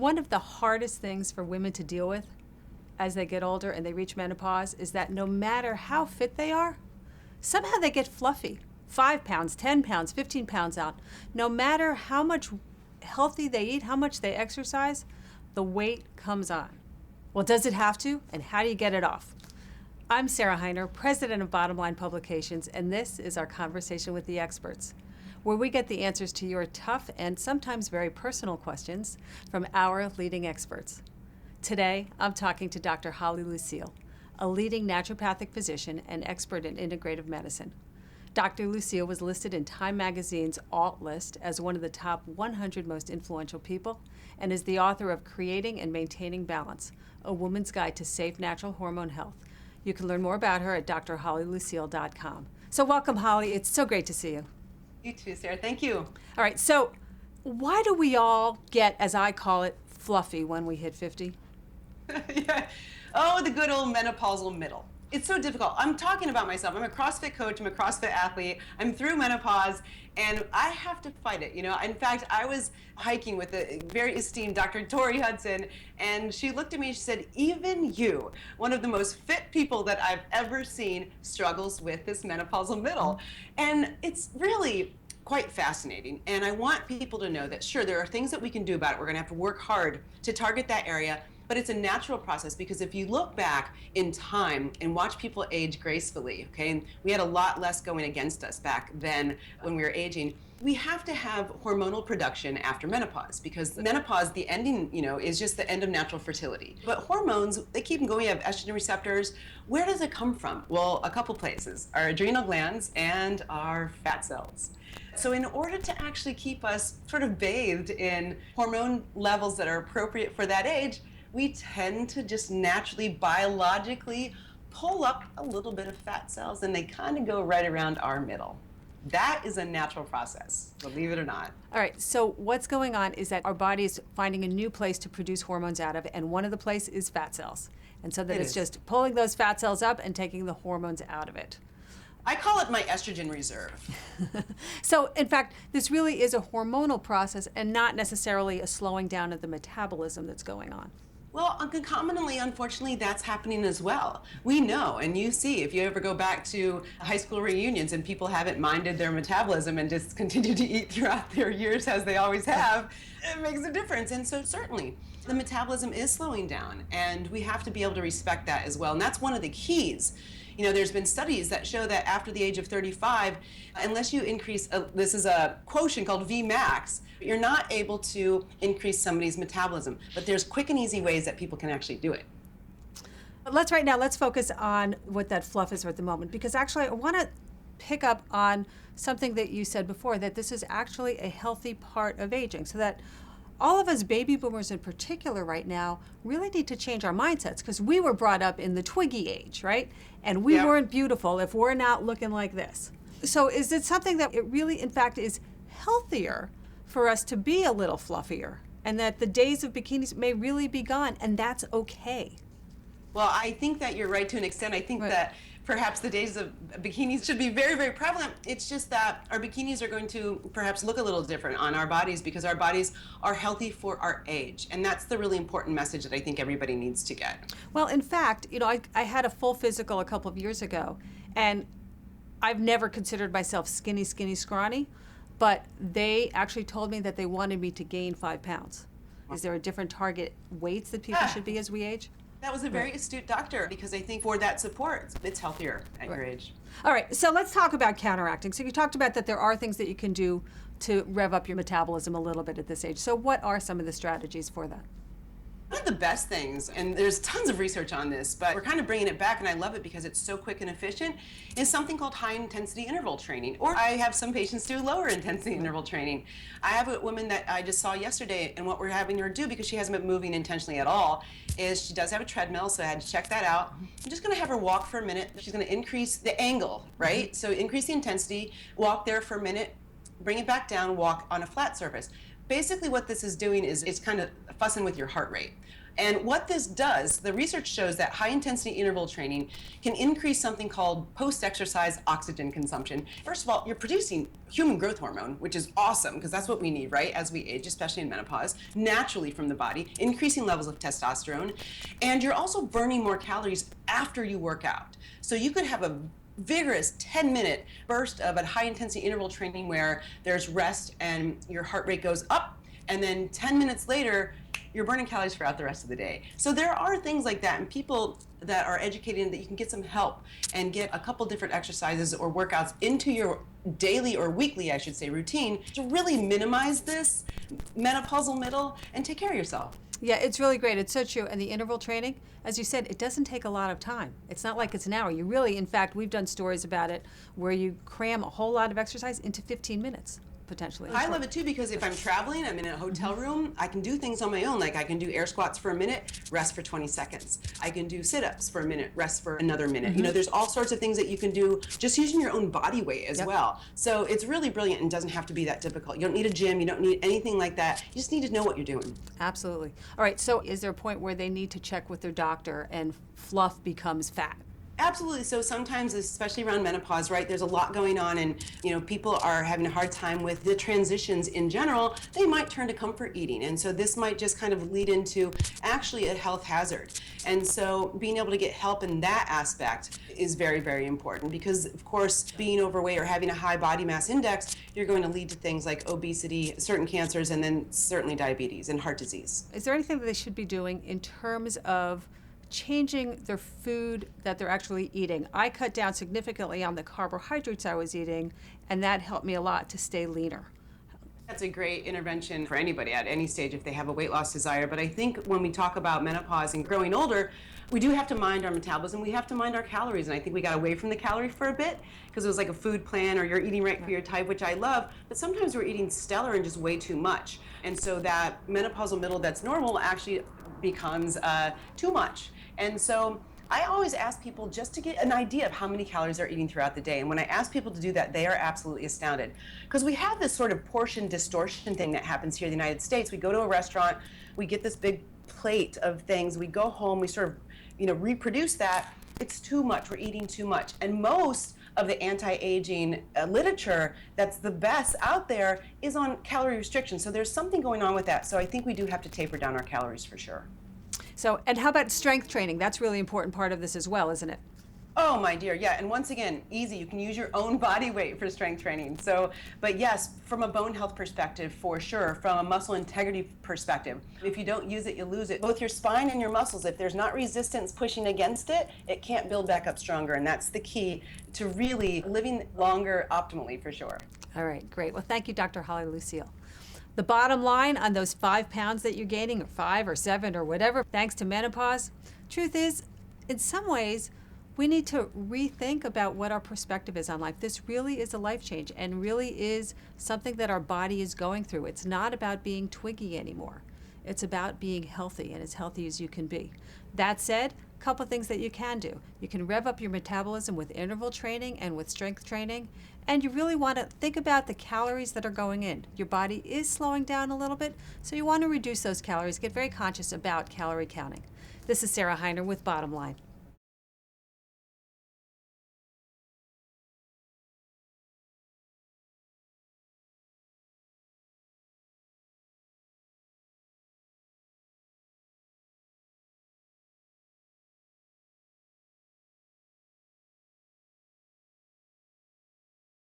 One of the hardest things for women to deal with as they get older and they reach menopause is that no matter how fit they are, somehow they get fluffy. 5 pounds, 10 pounds, 15 pounds out. No matter how much healthy they eat, how much they exercise, the weight comes on. Well, does it have to? And how do you get it off? I'm Sarah Hiner, president of Bottom Line Publications, and this is our Conversation with the Experts, where we get the answers to your tough and sometimes very personal questions from our leading experts. Today, I'm talking to Dr. Holly Lucille, a leading naturopathic physician and expert in integrative medicine. Dr. Lucille was listed in Time Magazine's Alt list as one of the top 100 most influential people and is the author of Creating and Maintaining Balance, A Woman's Guide to Safe Natural Hormone Health. You can learn more about her at drhollylucille.com. So welcome, Holly. It's so great to see you. You too, Sarah. Thank you. All right, so why do we all get, as I call it, fluffy when we hit 50? Yeah. Oh, the good old menopausal middle. It's so difficult. I'm talking about myself. I'm a CrossFit coach. I'm a CrossFit athlete. I'm through menopause, and I have to fight it. In fact, I was hiking with a very esteemed Dr. Tori Hudson, and she looked at me and she said, even you, one of the most fit people that I've ever seen, struggles with this menopausal middle. And it's really quite fascinating. And I want people to know that, sure, there are things that we can do about it. We're going to have to work hard to target that area. But it's a natural process, because if you look back in time and watch people age gracefully, okay, and we had a lot less going against us back then when we were aging, we have to have hormonal production after menopause, because menopause, the ending, is just the end of natural fertility. But hormones, they keep going. We have estrogen receptors. Where does it come from? Well, a couple places: our adrenal glands and our fat cells. So in order to actually keep us sort of bathed in hormone levels that are appropriate for that age, we tend to just naturally, biologically pull up a little bit of fat cells, and they kind of go right around our middle. That is a natural process, believe it or not. All right, so what's going on is that our body is finding a new place to produce hormones out of, and one of the places is fat cells. And so that it's just pulling those fat cells up and taking the hormones out of it. I call it my estrogen reserve. So, in fact, this really is a hormonal process and not necessarily a slowing down of the metabolism that's going on. Well, concomitantly, unfortunately, that's happening as well. We know, and you see, if you ever go back to high school reunions and people haven't minded their metabolism and just continue to eat throughout their years as they always have, it makes a difference. And so certainly, the metabolism is slowing down, and we have to be able to respect that as well. And that's one of the keys. There's been studies that show that after the age of 35, unless you increase, this is a quotient called Vmax, you're not able to increase somebody's metabolism. But there's quick and easy ways that people can actually do it. Let's focus on what that fluff is at the moment, because actually I want to pick up on something that you said before, that this is actually a healthy part of aging, so that all of us baby boomers in particular right now really need to change our mindsets, because we were brought up in the Twiggy age, right? And we weren't beautiful if we're not looking like this. So is it something that it really, in fact, is healthier for us to be a little fluffier, and that the days of bikinis may really be gone, and that's okay? Well, I think that you're right to an extent. I think that perhaps the days of bikinis should be very, very prevalent. It's just that our bikinis are going to perhaps look a little different on our bodies, because our bodies are healthy for our age. And that's the really important message that I think everybody needs to get. Well, in fact, I had a full physical a couple of years ago, and I've never considered myself skinny, scrawny, but they actually told me that they wanted me to gain 5 pounds. Is there a different target weights that people should be as we age? That was a very astute doctor, because I think for that support, it's healthier at your age. All right, so let's talk about counteracting. So you talked about that there are things that you can do to rev up your metabolism a little bit at this age. So what are some of the strategies for that? One of the best things, and there's tons of research on this, but we're kind of bringing it back, and I love it because it's so quick and efficient, is something called high-intensity interval training. Or I have some patients do lower-intensity interval training. I have a woman that I just saw yesterday, and what we're having her do, because she hasn't been moving intentionally at all, is she does have a treadmill, so I had to check that out. I'm just going to have her walk for a minute. She's going to increase the angle, right? So increase the intensity, walk there for a minute, bring it back down, walk on a flat surface. Basically what this is doing is it's kind of fussing with your heart rate. And what this does, the research shows that high intensity interval training can increase something called post-exercise oxygen consumption. First of all, you're producing human growth hormone, which is awesome because that's what we need, right, as we age, especially in menopause, naturally from the body, increasing levels of testosterone. And you're also burning more calories after you work out. So you could have a vigorous 10-minute burst of a high intensity interval training where there's rest and your heart rate goes up, and then 10 minutes later you're burning calories throughout the rest of the day. So there are things like that, and people that are educated in that you can get some help and get a couple different exercises or workouts into your daily or weekly, I should say, routine to really minimize this menopausal middle and take care of yourself. Yeah, it's really great. It's so true. And the interval training, as you said, it doesn't take a lot of time. It's not like it's an hour. You really, in fact, we've done stories about it where you cram a whole lot of exercise into 15 minutes, potentially. I love it too because if I'm traveling, I'm in a hotel room, I can do things on my own. Like I can do air squats for a minute, rest for 20 seconds. I can do sit-ups for a minute, rest for another minute. You know, there's all sorts of things that you can do just using your own body weight as well. So it's really brilliant and doesn't have to be that difficult. You don't need a gym, you don't need anything like that. You just need to know what you're doing. Absolutely. All right, so is there a point where they need to check with their doctor and fluff becomes fat? Absolutely. So sometimes, especially around menopause, right, there's a lot going on and, you know, people are having a hard time with the transitions in general. They might turn to comfort eating. And so this might just kind of lead into actually a health hazard. And so being able to get help in that aspect is very, very important because, of course, being overweight or having a high body mass index, you're going to lead to things like obesity, certain cancers, and then certainly diabetes and heart disease. Is there anything that they should be doing in terms of changing their food that they're actually eating? I cut down significantly on the carbohydrates I was eating, and that helped me a lot to stay leaner. That's a great intervention for anybody at any stage if they have a weight loss desire. But I think when we talk about menopause and growing older, we do have to mind our metabolism. We have to mind our calories. And I think we got away from the calorie for a bit because it was like a food plan or you're eating right for your type, which I love. But sometimes we're eating stellar and just way too much. And so that menopausal middle that's normal actually becomes too much. And so I always ask people just to get an idea of how many calories they're eating throughout the day. And when I ask people to do that, they are absolutely astounded. Because we have this sort of portion distortion thing that happens here in the United States. We go to a restaurant, we get this big plate of things, we go home, we sort of, you know, reproduce that. It's too much, we're eating too much. And most of the anti-aging literature that's the best out there is on calorie restriction. So there's something going on with that. So I think we do have to taper down our calories for sure. So, and how about strength training? That's really important part of this as well, isn't it? Oh, my dear, yeah. And once again, easy. You can use your own body weight for strength training. So, but yes, from a bone health perspective, for sure, from a muscle integrity perspective, if you don't use it, you lose it. Both your spine and your muscles, if there's not resistance pushing against it, it can't build back up stronger. And that's the key to really living longer optimally, for sure. All right, great. Well, thank you, Dr. Holly Lucille. The bottom line on those 5 pounds that you're gaining, or 5 or 7 or whatever, thanks to menopause, truth is, in some ways, we need to rethink about what our perspective is on life. This really is a life change and really is something that our body is going through. It's not about being twiggy anymore. It's about being healthy and as healthy as you can be. That said, a couple of things that you can do. You can rev up your metabolism with interval training and with strength training. And you really want to think about the calories that are going in. Your body is slowing down a little bit, so you want to reduce those calories. Get very conscious about calorie counting. This is Sarah Hiner with Bottom Line.